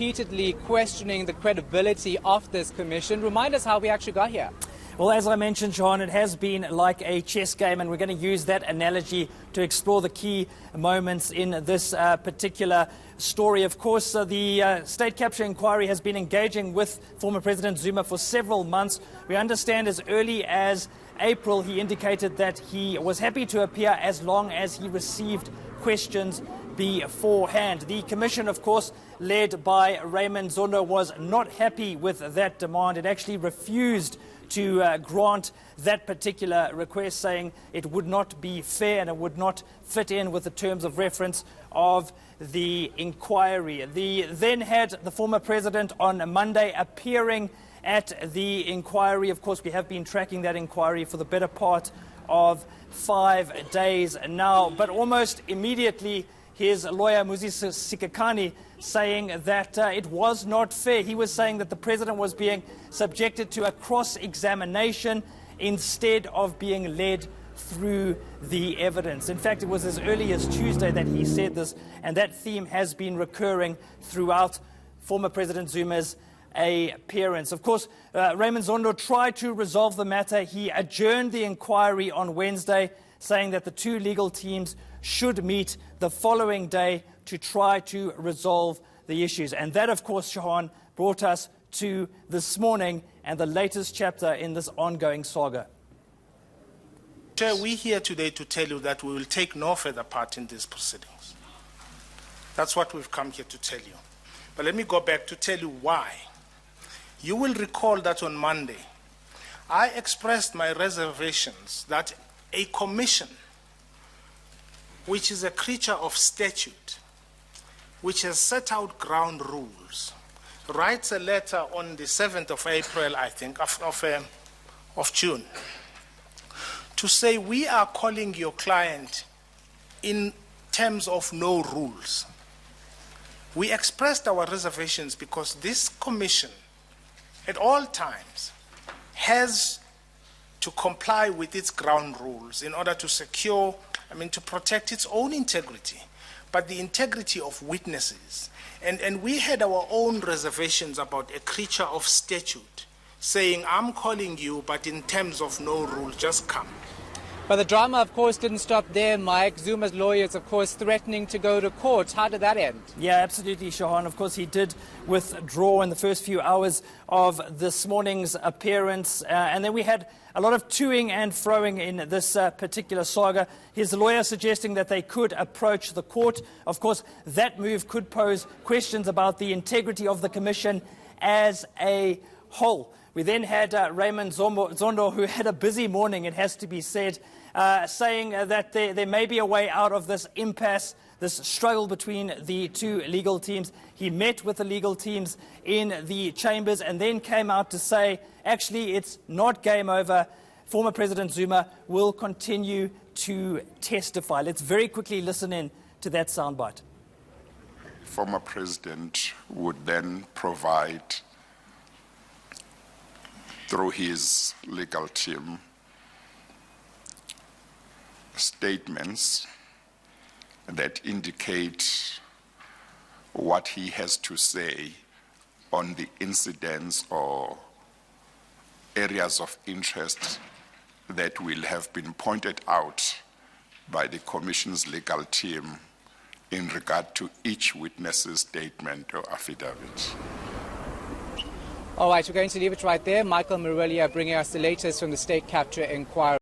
repeatedly questioning the credibility of this commission. Remind us how we actually got here. Well, as I mentioned, Sean, it has been like a chess game, and we're going to use that analogy to explore the key moments in this particular story. Of course, the state capture inquiry has been engaging with former President Zuma for several months. We understand as early as April he indicated that he was happy to appear as long as he received questions beforehand. The commission, of course, led by Raymond Zondo, was not happy with that demand. It actually refused to grant that particular request, saying it would not be fair and it would not fit in with the terms of reference of the inquiry. They then had the former president on Monday appearing at the inquiry. Of course, we have been tracking that inquiry for the better part of 5 days now, but almost immediately his lawyer, Moses Sikakani, saying that it was not fair. He was saying that the president was being subjected to a cross-examination instead of being led through the evidence. In fact, it was as early as Tuesday that he said this, and that theme has been recurring throughout former President Zuma's appearance. Of course, Raymond Zondo tried to resolve the matter. He adjourned the inquiry on Wednesday, saying that the two legal teams should meet the following day to try to resolve the issues. And that, of course, Shahan, brought us to this morning and the latest chapter in this ongoing saga. Chair, we're here today to tell you that we will take no further part in these proceedings. That's what we've come here to tell you. But let me go back to tell you why. You will recall that on Monday, I expressed my reservations that a commission, which is a creature of statute, which has set out ground rules, writes a letter on the 7th of April, I think, of June, to say we are calling your client in terms of no rules. We expressed our reservations because this commission, at all times, has to comply with its ground rules in order to secure, to protect its own integrity, but the integrity of witnesses. And we had our own reservations about a creature of statute saying, I'm calling you, but in terms of no rules, just come. But the drama, of course, didn't stop there, Mike. Zuma's lawyers, of course, threatening to go to court. How did that end? Yeah, absolutely, Shahan. Of course, he did withdraw in the first few hours of this morning's appearance. And then we had a lot of toing and froing in this particular saga. His lawyer suggesting that they could approach the court. Of course, that move could pose questions about the integrity of the commission as a whole. We then had Raymond Zondo, who had a busy morning, it has to be said, saying that there may be a way out of this impasse, this struggle between the two legal teams. He met with the legal teams in the chambers and then came out to say, actually, it's not game over. Former President Zuma will continue to testify. Let's very quickly listen in to that soundbite. Former President would then provide, through his legal team, statements that indicate what he has to say on the incidents or areas of interest that will have been pointed out by the Commission's legal team in regard to each witness's statement or affidavit. All right, we're going to leave it right there. Michael Marillier bringing us the latest from the state capture inquiry.